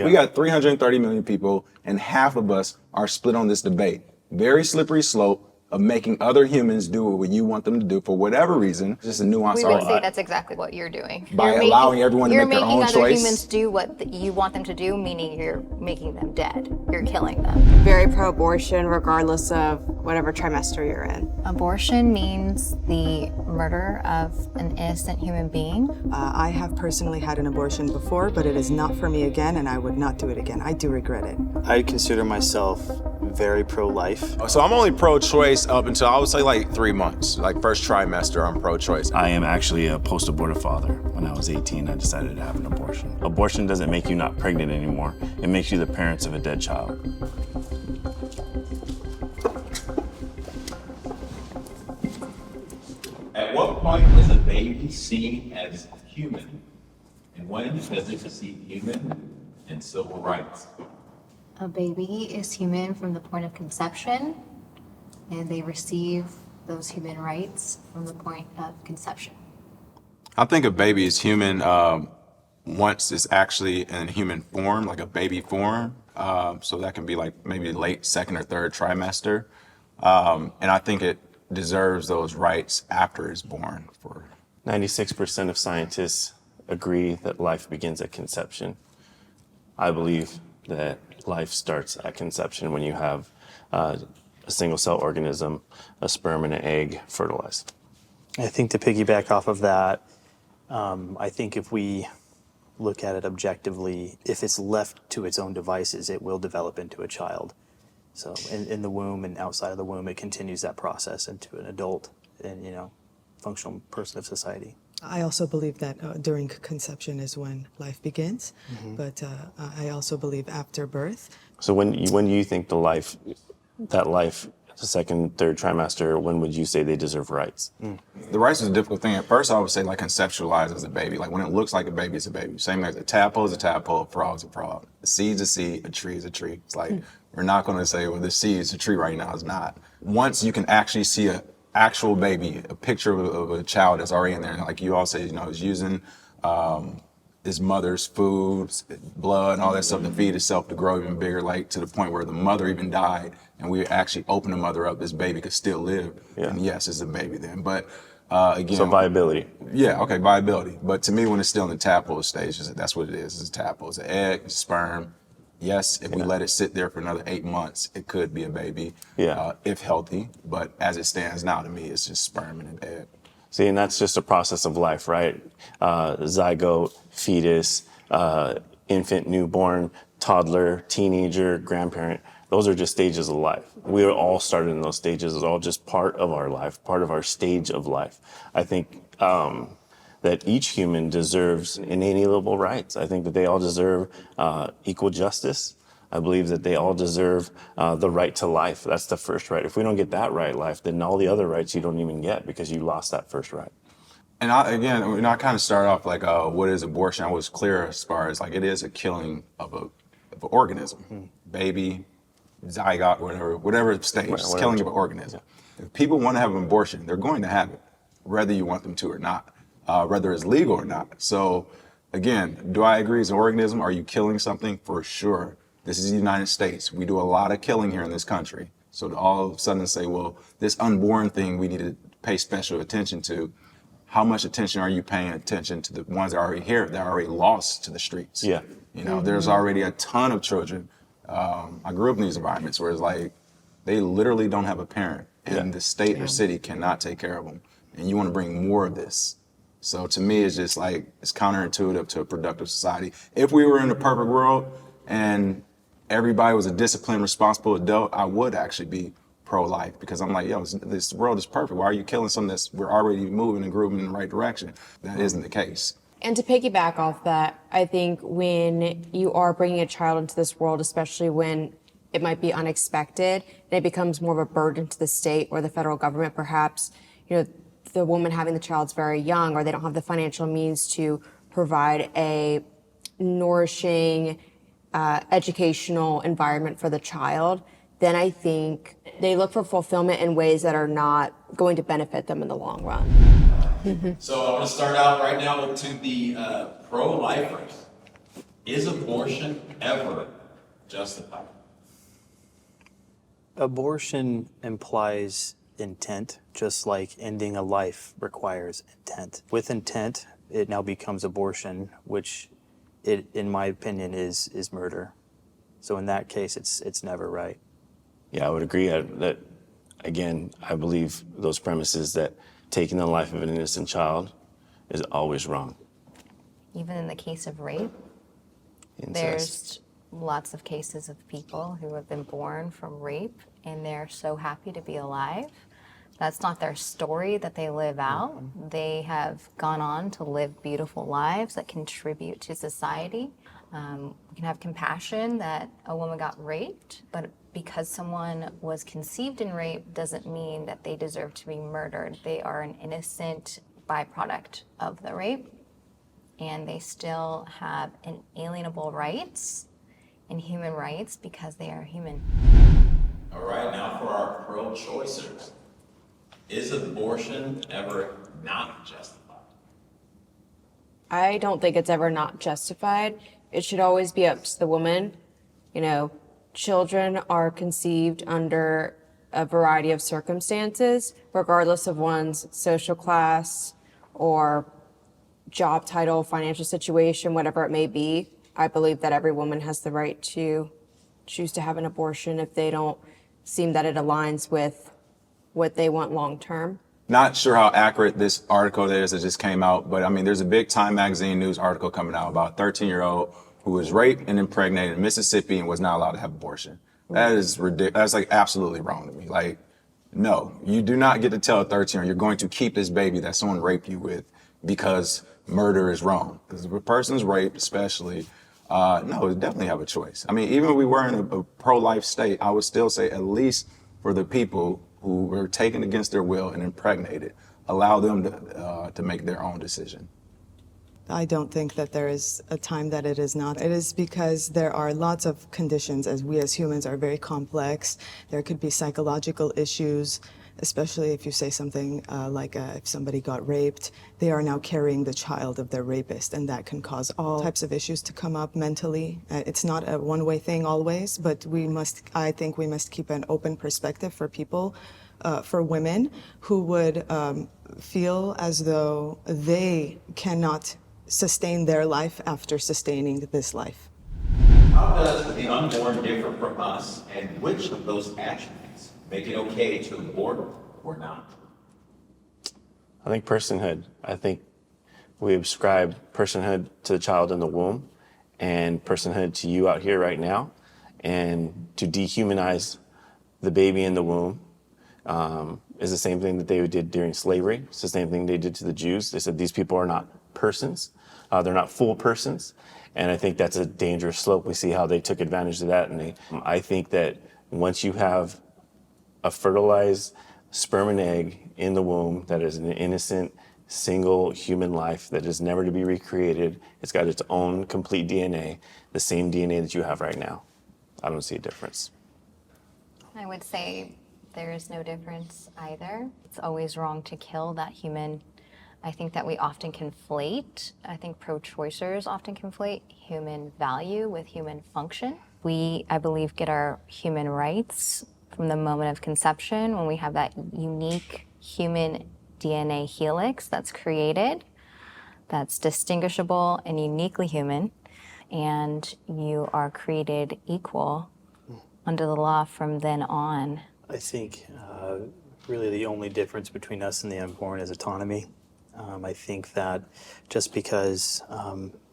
We got 330 million people, and half of us are split on this debate. Very slippery slope of making other humans do what you want them to do for whatever reason. Just a nuanced We would say that's exactly what you're doing. By allowing everyone to make their own You're making other choice. humans do what you want them to do, meaning you're making them dead. You're killing them. Very pro-abortion regardless of whatever trimester you're in. Abortion means the murder of an innocent human being. I have personally had an abortion before, but it is not for me again, and I would not do it again. I do regret it. I consider myself very pro-life. So I'm only pro-choice up until I would say like 3 months. Like first trimester, I'm pro-choice. I am actually a post-abortive father. When I was 18, I decided to have an abortion. Abortion doesn't make you not pregnant anymore. It makes you the parents of a dead child. At what point is a baby seen as human? And when does it receive human and civil rights? A baby is human from the point of conception, and they receive those human rights from the point of conception. I think a baby is human once it's actually in human form, like a baby form. So that can be like maybe late second or third trimester. And I think it deserves those rights after it's born. 96% of scientists agree that life begins at conception. I believe that life starts at conception when you have a single cell organism, a sperm and an egg fertilized. I think to piggyback off of that, I think if we look at it objectively, if it's left to its own devices, it will develop into a child. So in the womb and outside of the womb, it continues that process into an adult and, functional person of society. I also believe that during conception is when life begins, but I also believe after birth. So when do you think that life, the second, third trimester, when would you say they deserve rights? The rights is a difficult thing. At first, I would say like conceptualize as a baby. Like when it looks like a baby, it's a baby. Same as a tadpole is a tadpole, a frog is a frog. A seed's a seed, a tree is a tree. It's like, we're not going to say, well, this seed is a tree right now. It's not. Once you can actually see an actual baby, a picture of a child that's already in there, like you all say, is using his mother's food, blood, and all that stuff to feed itself to grow even bigger, like to the point where the mother even died, and we actually open the mother up, this baby could still live. Yeah. And yes, it's a baby then. But again, So viability. yeah, okay, viability. But to me, when it's still in the tadpole stage, that's what it is. It's a tadpole. It's an egg, it's sperm. Yes, if we let it sit there for another 8 months, it could be a baby, if healthy. But as it stands now, to me, it's just sperm and an egg. See, and that's just a process of life, right? Zygote, fetus, infant, newborn, toddler, teenager, grandparent. Those are just stages of life. We are all started in those stages. It's all just part of our life, part of our stage of life. I think that each human deserves inalienable rights. I think that they all deserve equal justice. I believe that they all deserve the right to life. That's the first right. If we don't get that right, life, then all the other rights you don't even get because you lost that first right. And I kind of started off like, what is abortion? I was clear as far as like it is a killing of an organism, baby, zygote, whatever stage, it's killing of an organism. If people want to have an abortion, they're going to have it, whether you want them to or not, whether it's legal or not. So again, do I agree as an organism? Are you killing something? For sure. This is the United States. We do a lot of killing here in this country. So to all of a sudden say, well, this unborn thing we need to pay special attention to. How much attention are you paying attention to the ones that are already here, that are already lost to the streets? Yeah. There's already a ton of children. I grew up in these environments where it's like, they literally don't have a parent and the state or city cannot take care of them. And you want to bring more of this. So to me, it's just like, it's counterintuitive to a productive society. If we were in a perfect world and everybody was a disciplined, responsible adult, I would actually be pro-life because I'm like, this world is perfect. Why are you killing something we're already moving and grooving in the right direction? That isn't the case. And to piggyback off that, I think when you are bringing a child into this world, especially when it might be unexpected, and it becomes more of a burden to the state or the federal government, perhaps, the woman having the child's very young or they don't have the financial means to provide a nourishing, educational environment for the child, then I think they look for fulfillment in ways that are not going to benefit them in the long run. So I want to start out right now to the pro-lifers. Is abortion ever justified? Abortion implies intent, just like ending a life requires intent. With intent, it now becomes abortion, which in my opinion, is murder. So in that case, it's never right. Yeah, I would agree that, again, I believe those premises that taking the life of an innocent child is always wrong. Even in the case of rape, Incest. there's lots of cases of people who have been born from rape and they're so happy to be alive. That's not their story that they live out. They have gone on to live beautiful lives that contribute to society. We can have compassion that a woman got raped, but because someone was conceived in rape doesn't mean that they deserve to be murdered. They are an innocent byproduct of the rape, and they still have inalienable rights and human rights because they are human. All right, now for our pro-choicers. Is abortion ever not justified? I don't think it's ever not justified. It should always be up to the woman. You know, children are conceived under a variety of circumstances, regardless of one's social class or job title, financial situation, whatever it may be. I believe that every woman has the right to choose to have an abortion if they don't seem that it aligns with what they want long term. Not sure how accurate this article is that just came out, but I mean, there's a big Time Magazine news article coming out about a 13-year-old who was raped and impregnated in Mississippi and was not allowed to have abortion. That is ridiculous. That's like absolutely wrong to me. Like, no, you do not get to tell a 13-year-old you're going to keep this baby that someone raped you with because murder is wrong. Because if a person's raped, especially, no, they definitely have a choice. I mean, even if we were in a pro-life state, I would still say at least for the people who were taken against their will and impregnated, allow them to make their own decision. I don't think that there is a time that it is not. It is because there are lots of conditions, as we as humans are very complex. There could be psychological issues, especially if you say something like if somebody got raped, they are now carrying the child of their rapist, and that can cause all types of issues to come up mentally. It's not a one-way thing always, but I think we must keep an open perspective for people, for women who would feel as though they cannot sustain their life after sustaining this life. How does the unborn differ from us, and which of those attributes make it okay to abort or not? I think personhood. I think we ascribe personhood to the child in the womb and personhood to you out here right now. And to dehumanize the baby in the womb is the same thing that they did during slavery. It's the same thing they did to the Jews. They said these people are not persons. They're not full persons. And I think that's a dangerous slope. We see how they took advantage of that. And I think that once you have a fertilized sperm and egg in the womb that is an innocent, single human life that is never to be recreated, it's got its own complete DNA, the same DNA that you have right now. I don't see a difference. I would say there is no difference either. It's always wrong to kill that human. I think that we often conflate, I think pro-choicers often conflate human value with human function. We, I believe, get our human rights from the moment of conception when we have that unique human DNA helix that's created, that's distinguishable and uniquely human, and you are created equal under the law from then on. I think really the only difference between us and the unborn is autonomy. I think that just because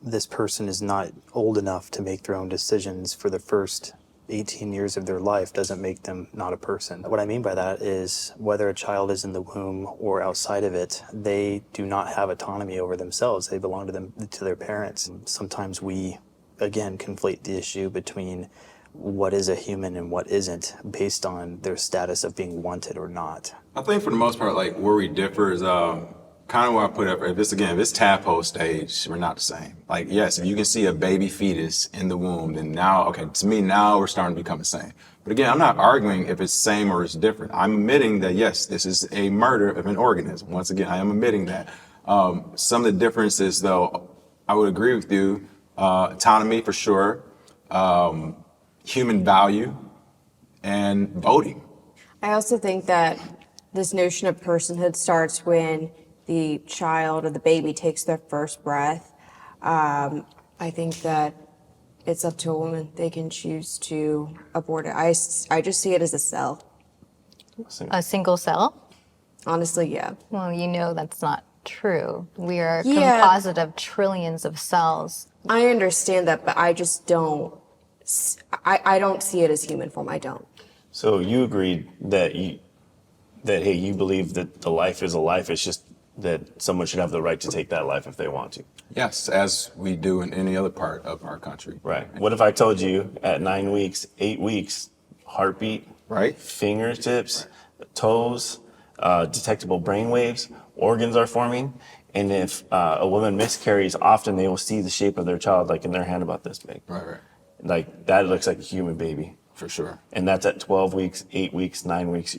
this person is not old enough to make their own decisions for the first 18 years of their life doesn't make them not a person. What I mean by that is whether a child is in the womb or outside of it, they do not have autonomy over themselves. They belong to their parents. Sometimes we, again, conflate the issue between what is a human and what isn't based on their status of being wanted or not. I think for the most part, like where we differ is kind of where I put up. If it's tadpole stage, we're not the same. Like, yes, if you can see a baby fetus in the womb, then now, okay, to me, now we're starting to become the same. But again, I'm not arguing if it's same or it's different. I'm admitting that, yes, this is a murder of an organism. Once again, I am admitting that. Some of the differences, though, I would agree with you. autonomy for sure, human value, and voting. I also think that this notion of personhood starts when the child or the baby takes their first breath. I think that it's up to a woman. They can choose to abort it. I just see it as a cell. A single cell? Honestly, yeah. Well, you know that's not true. We are a Yeah. composite of trillions of cells. I understand that, but I just don't. I don't see it as human form. I don't. So you agreed that hey, you believe that the life is a life. It's just that someone should have the right to take that life if they want to. Yes, as we do in any other part of our country. Right. What if I told you at 9 weeks, 8 weeks, heartbeat, Right. fingertips, toes, detectable brain waves, organs are forming, and if a woman miscarries, often they will see the shape of their child, like in their hand about this big. Right. Like that looks like a human baby. For sure. And that's at 12 weeks, 8 weeks, 9 weeks.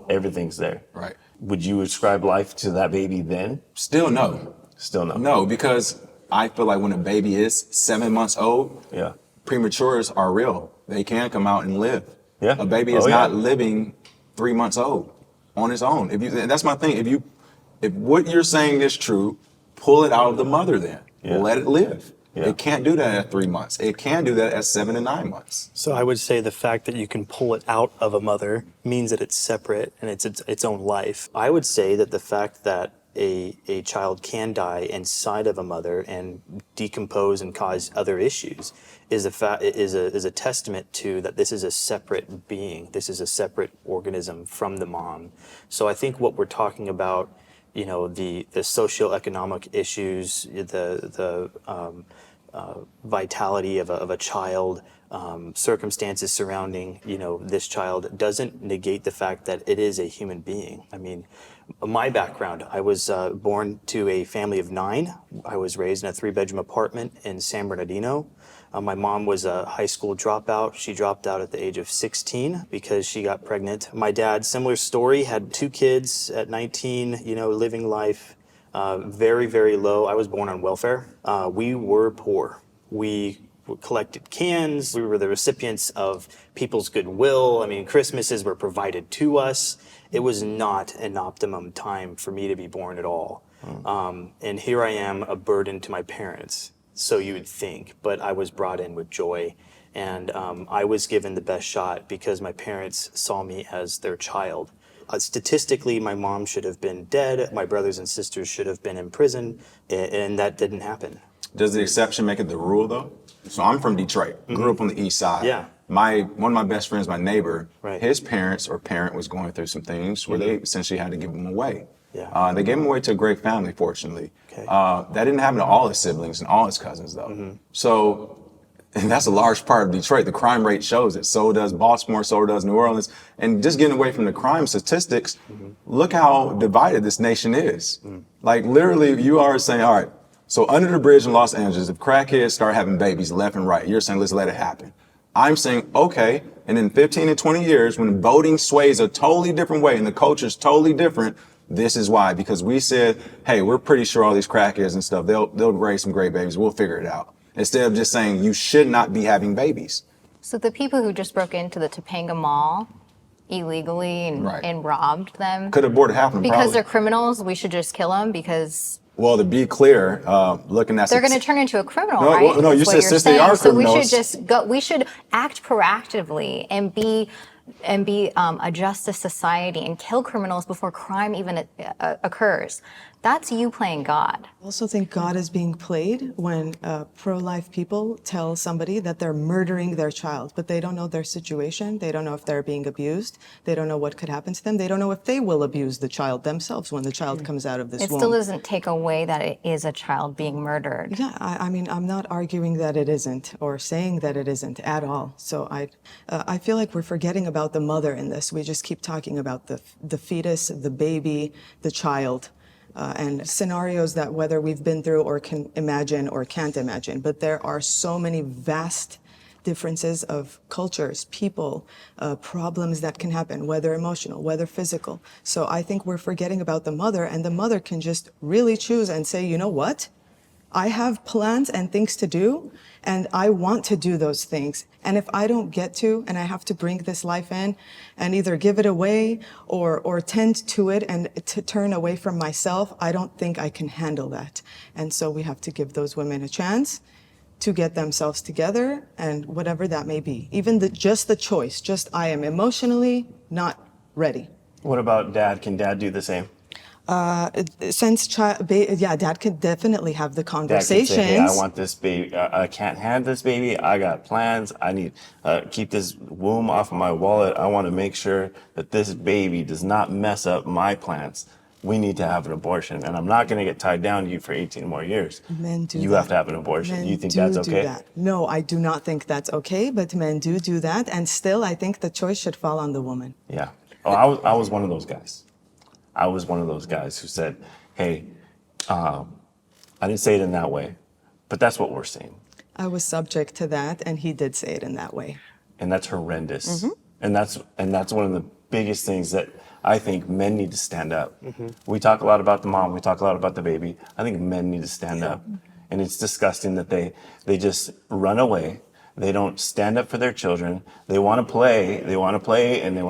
Everything's there. Right. Would you ascribe life to that baby then? Still no. Still no. No, because I feel like when a baby is 7 months old, Yeah. prematures are real. They can come out and live. Yeah. A baby is Oh, yeah. not living 3 months old on its own. And that's my thing. If what you're saying is true, pull it out of the mother then. Yeah. Let it live. Yeah. It can't do that at 3 months. It can do that at 7 to 9 months. So I would say the fact that you can pull it out of a mother means that it's separate and it's its own life. I would say that the fact that a child can die inside of a mother and decompose and cause other issues is a testament to that this is a separate being. This is a separate organism from the mom. So I think what we're talking about, you know, the socioeconomic issues, the vitality of a child, circumstances surrounding, you know, this child doesn't negate the fact that it is a human being. I mean, my background, I was born to a family of 9. I was raised in a 3-bedroom apartment in San Bernardino. My mom was a high school dropout. She dropped out at the age of 16 because she got pregnant. My dad, similar story, had 2 kids at 19, you know, living life very, very low. I was born on welfare. We were poor. We collected cans. We were the recipients of people's goodwill. I mean, Christmases were provided to us. It was not an optimum time for me to be born at all. And here I am, a burden to my parents. So you would think, but I was brought in with joy. And I was given the best shot because my parents saw me as their child. Statistically, my mom should have been dead. My brothers and sisters should have been in prison. And that didn't happen. Does the exception make it the rule though? So I'm from Detroit, grew up on the east side. Yeah. One of my best friends, my neighbor, Right. his parents or parent was going through some things where they essentially had to give him away. Yeah. They gave him away to a great family, fortunately. Okay. That didn't happen to all his siblings and all his cousins though. So, and that's a large part of Detroit. The crime rate shows it. So does Baltimore, so does New Orleans. And just getting away from the crime statistics, look how divided this nation is. Like literally you are saying, all right, so under the bridge in Los Angeles, if crackheads start having babies left and right, you're saying, let's let it happen. I'm saying, okay, and in 15 to 20 years, when voting sways a totally different way and the culture's totally different, this is why, because we said, hey, we're pretty sure all these crackheads and stuff, they'll raise some great babies. We'll figure it out. Instead of just saying you should not be having babies. So the people who just broke into the Topanga Mall illegally Right. and robbed them, Could have aborted half of them because probably. they're criminals, we should just kill them because Well, to be clear, looking at they're going to turn into a criminal, No, right? well, no, you That's what said you're since they saying. are So we should criminals- just go. We should act proactively and be a justice society and kill criminals before crime even occurs. That's you playing God. I also think God is being played when pro-life people tell somebody that they're murdering their child, but they don't know their situation. They don't know if they're being abused. They don't know what could happen to them. They don't know if they will abuse the child themselves when the child comes out of this It womb. still doesn't take away that it is a child being murdered. Yeah, I mean, I'm not arguing that it isn't or saying that it isn't at all. So I feel like we're forgetting about the mother in this. We just keep talking about the fetus, the baby, the child. And scenarios that whether we've been through or can imagine or can't imagine. But there are so many vast differences of cultures, people, problems that can happen, whether emotional, whether physical. So I think we're forgetting about the mother, and the mother can just really choose and say, you know what? I have plans and things to do, and I want to do those things. And if I don't get to, and I have to bring this life in and either give it away or tend to it and to turn away from myself, I don't think I can handle that. And so we have to give those women a chance to get themselves together and whatever that may be. Even just the choice, just I am emotionally not ready. What about dad? Can dad do the same? Yeah, dad could definitely have the Dad can conversations. say, hey, I want this baby. I can't have this baby. I got plans. I need keep this womb off of my wallet. I want to make sure that this baby does not mess up my plans. We need to have an abortion, and I'm not going to get tied down to you for 18 more years. Men do you that. have to have an abortion. Men You think do that's do okay? that. No, I do not think that's okay, but men do that, and still I think the choice should fall on the woman. Yeah. Oh, I was one of those guys. I was one of those guys who said, hey, I didn't say it in that way, but that's what we're saying. I was subject to that, and he did say it in that way. And that's horrendous. And that's one of the biggest things that I think men need to stand up. We talk a lot about the mom, we talk a lot about the baby. I think men need to stand up. And it's disgusting that they just run away. They don't stand up for their children. They want to play and they want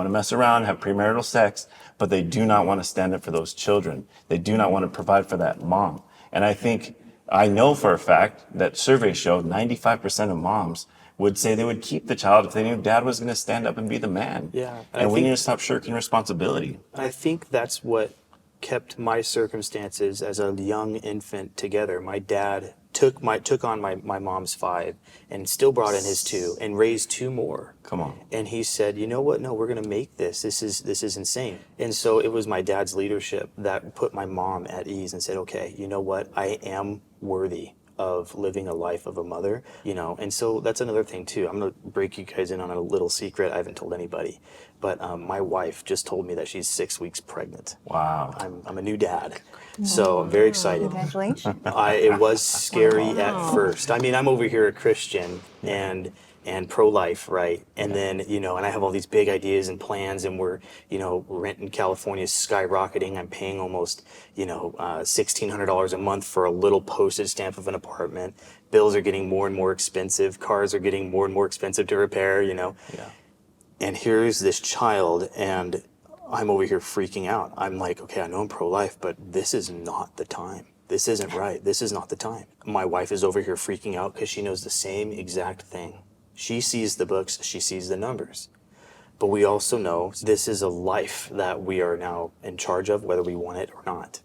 to mess around, have premarital sex, but they do not want to stand up for those children. They do not want to provide for that mom. And I know for a fact that surveys show 95% of moms would say they would keep the child if they knew dad was going to stand up and be the man. Yeah. And we need to stop shirking responsibility. I think that's what kept my circumstances as a young infant together. My dad took on my mom's 5 and still brought in his 2 and raised 2 more. Come on. And he said, you know what? No, we're going to make this. This is insane. And so it was my dad's leadership that put my mom at ease and said, okay, you know what? I am worthy of living a life of a mother, and so that's another thing too. I'm gonna break you guys in on a little secret I haven't told anybody, but my wife just told me that she's 6 weeks pregnant. Wow. I'm a new dad, so I'm very excited. Congratulations. It was scary at first. I mean, I'm over here a Christian and pro-life, right? And then, and I have all these big ideas and plans, and we're, rent in California is skyrocketing. I'm paying almost, $1,600 a month for a little postage stamp of an apartment. Bills are getting more and more expensive. Cars are getting more and more expensive to repair, Yeah. And here's this child, and I'm over here freaking out. I'm like, okay, I know I'm pro-life, but this is not the time. This isn't right. This is not the time. My wife is over here freaking out because she knows the same exact thing. She sees the books, she sees the numbers. But we also know this is a life that we are now in charge of, whether we want it or not.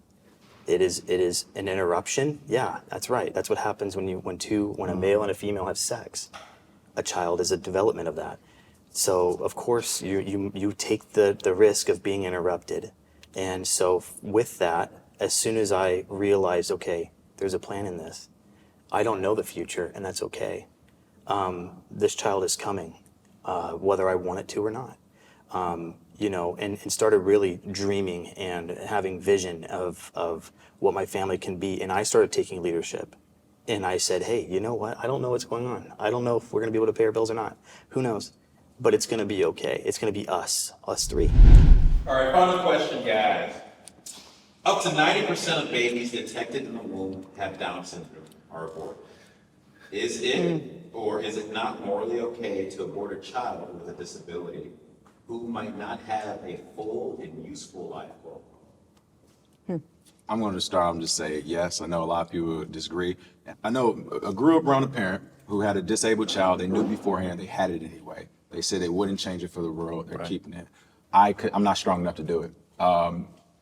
It is an interruption. Yeah, that's right. That's what happens when a male and a female have sex. A child is a development of that. So of course you take the risk of being interrupted. And so with that, as soon as I realized, okay, there's a plan in this, I don't know the future, and that's okay. This child is coming, whether I want it to or not. And started really dreaming and having vision of what my family can be. And I started taking leadership. And I said, hey, you know what? I don't know what's going on. I don't know if we're going to be able to pay our bills or not. Who knows? But it's going to be okay. It's going to be us 3. All right, final question, guys. Up to 90% of babies detected in the womb have Down syndrome or aborted. Is it or is it not morally okay to abort a child with a disability who might not have a full and useful life? I'm going to start. I'm just say yes. I know a lot of people would disagree. I grew up around a parent who had a disabled child. They knew beforehand they had it anyway. They said they wouldn't change it for the world. They're keeping it. I'm not strong enough to do it.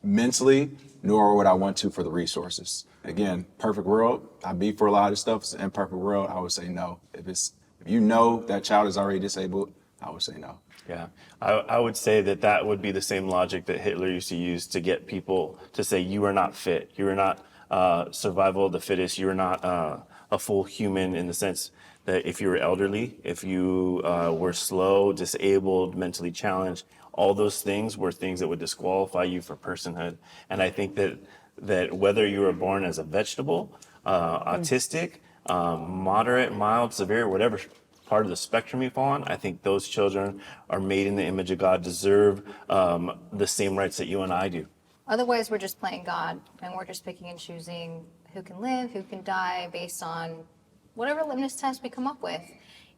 Mentally, nor would I want to for the resources. Again, perfect world, I'd be for a lot of stuff. It's an imperfect world, I would say no. If you know that child is already disabled, I would say no. Yeah, I would say that would be the same logic that Hitler used to use to get people to say you are not fit, you are not survival of the fittest, you are not a full human, in the sense that if you were elderly, if you were slow, disabled, mentally challenged, all those things were things that would disqualify you for personhood. And I think that whether you were born as a vegetable, autistic, moderate, mild, severe, whatever part of the spectrum you fall on, I think those children are made in the image of God, deserve the same rights that you and I do. Otherwise, we're just playing God, and we're just picking and choosing who can live, who can die based on whatever litmus test we come up with.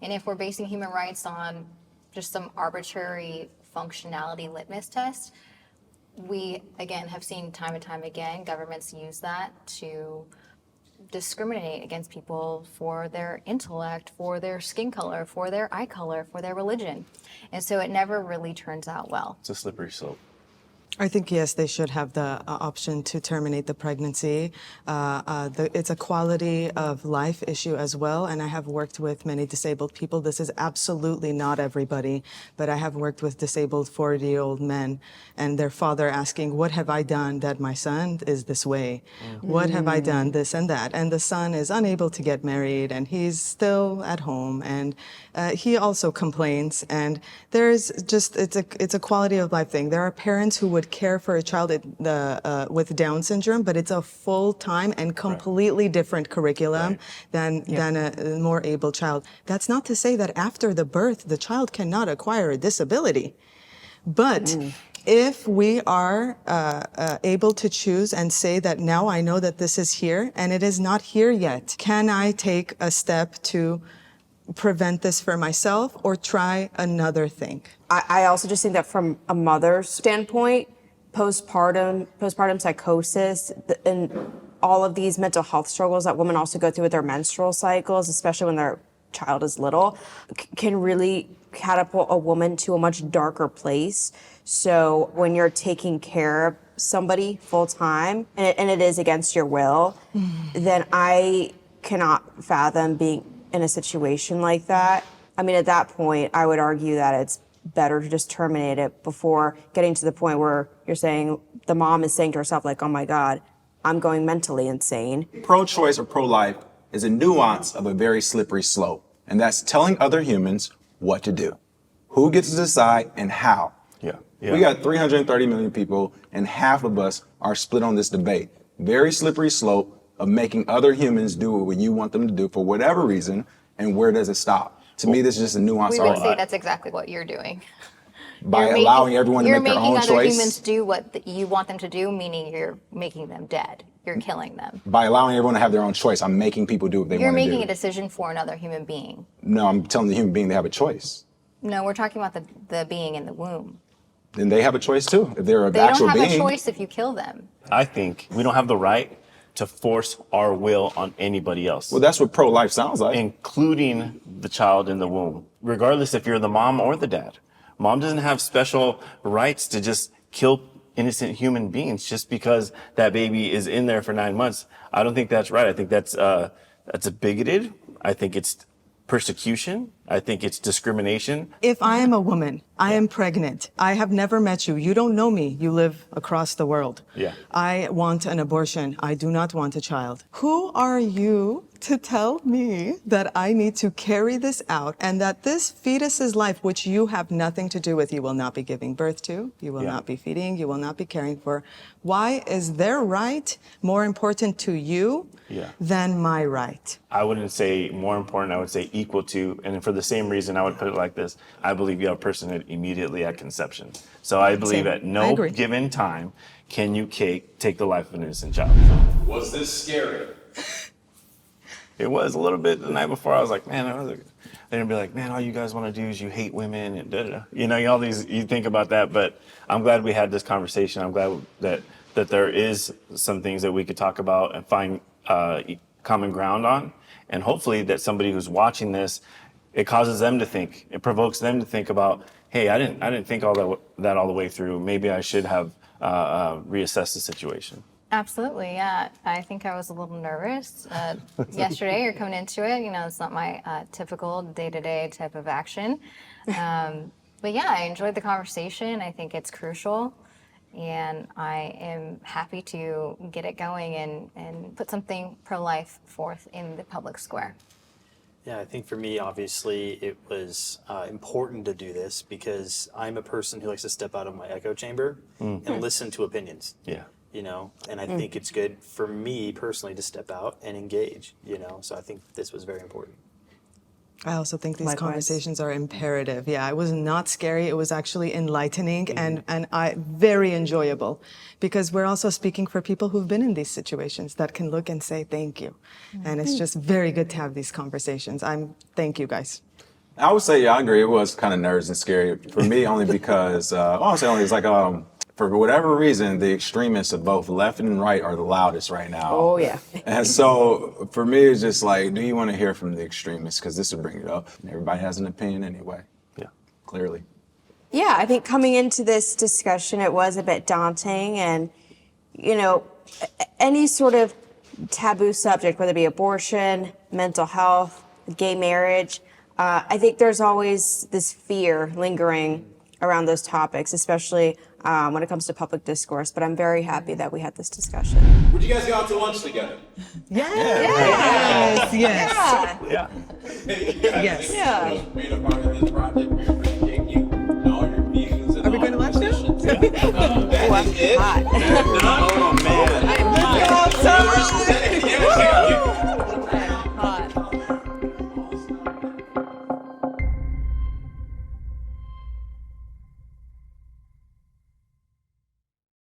And if we're basing human rights on just some arbitrary functionality litmus test, we, again, have seen time and time again governments use that to discriminate against people for their intellect, for their skin color, for their eye color, for their religion. And so it never really turns out well. It's a slippery slope. I think, yes, they should have the option to terminate the pregnancy. It's a quality of life issue as well, and I have worked with many disabled people. This is absolutely not everybody, but I have worked with disabled 40-year-old men and their father asking, what have I done that my son is this way? What have I done, this and that? And the son is unable to get married, and he's still at home, and he also complains, and there's just, it's a quality of life thing. There are parents who would care for a child with Down syndrome, but it's a full-time and completely different curriculum than a more able child. That's not to say that after the birth, the child cannot acquire a disability. But if we are able to choose and say that now I know that this is here and it is not here yet, can I take a step to prevent this for myself or try another thing? I also just think that from a mother's standpoint, postpartum psychosis, and all of these mental health struggles that women also go through with their menstrual cycles, especially when their child is little, can really catapult a woman to a much darker place. So when you're taking care of somebody full time and it is against your will, then I cannot fathom being in a situation like that. I mean, at that point, I would argue that it's better to just terminate it before getting to the point where you're saying, the mom is saying to herself, like, oh my God, I'm going mentally insane. Pro-choice or pro-life is a nuance of a very slippery slope, and that's telling other humans what to do, who gets to decide, and how. Yeah. We got 330 million people, and half of us are split on this debate. Very slippery slope of making other humans do what you want them to do for whatever reason, and where does it stop? To me, this is just a nuance. We would say that's exactly what you're doing. By allowing everyone to make their own You're making other choice. humans do what you want them to do, meaning you're making them dead. You're killing them. By allowing everyone to have their own choice, I'm making people do what they You're want to do. making a decision for another human being. No, I'm telling the human being they have a choice. No, we're talking about the being in the womb. Then they have a choice too. If they're an They actual don't have being. a choice if you kill them. I think we don't have the right to force our will on anybody else. Well, that's what pro-life sounds like. Including the child in the womb, regardless if you're the mom or the dad. Mom doesn't have special rights to just kill innocent human beings just because that baby is in there for 9 months. I don't think that's right. I think that's a bigoted. I think it's persecution. I think it's discrimination. If I am a woman, I am pregnant, I have never met you, you don't know me, you live across the world. Yeah. I want an abortion, I do not want a child. Who are you to tell me that I need to carry this out and that this fetus's life, which you have nothing to do with, you will not be giving birth to, you will not be feeding, you will not be caring for. Why is their right more important to you than my right? I wouldn't say more important, I would say equal to, and for the same reason, I would put it like this. I believe you have personhood immediately at conception. So I believe at no given time can you take the life of an innocent child. Was this scary? It was a little bit the night before. I was like, man, they're gonna be like, man, all you guys want to do is you hate women and da-da-da. You know, all these, you think about that, but I'm glad we had this conversation. I'm glad that there is some things that we could talk about and find common ground on. And hopefully that somebody who's watching this, it causes them to think, it provokes them to think about, hey, I didn't think all that all the way through. Maybe I should have reassessed the situation. Absolutely, yeah. I think I was a little nervous yesterday or coming into it. You know, it's not my typical day-to-day type of action. But yeah, I enjoyed the conversation. I think it's crucial. And I am happy to get it going and put something pro-life forth in the public square. Yeah, I think for me, obviously, it was important to do this because I'm a person who likes to step out of my echo chamber and listen to opinions. Yeah. You know, and I think it's good for me personally to step out and engage, you know, so I think this was very important. I also think these Likewise. conversations are imperative. Yeah, it was not scary. It was actually enlightening and very enjoyable, because we're also speaking for people who've been in these situations that can look and say thank you. And it's just very good to have these conversations. Thank you guys. I would say, yeah, I agree. It was kind of nervous and scary for me, only because, honestly, only it's like, for whatever reason, the extremists of both left and right are the loudest right now. Oh, yeah. And so for me, it's just like, do you want to hear from the extremists? Because this would bring it up. Everybody has an opinion anyway. Yeah. Clearly. Yeah, I think coming into this discussion, it was a bit daunting, and, you know, any sort of taboo subject, whether it be abortion, mental health, gay marriage, I think there's always this fear lingering around those topics, especially when it comes to public discourse. But I'm very happy that we had this discussion. Would you guys go out to lunch together? Yes, yes. Yeah. Yes. Yeah. Being a part of this project, we appreciate you and all your views and Are we all going to your lunch now? positions. That is it. hot. If not,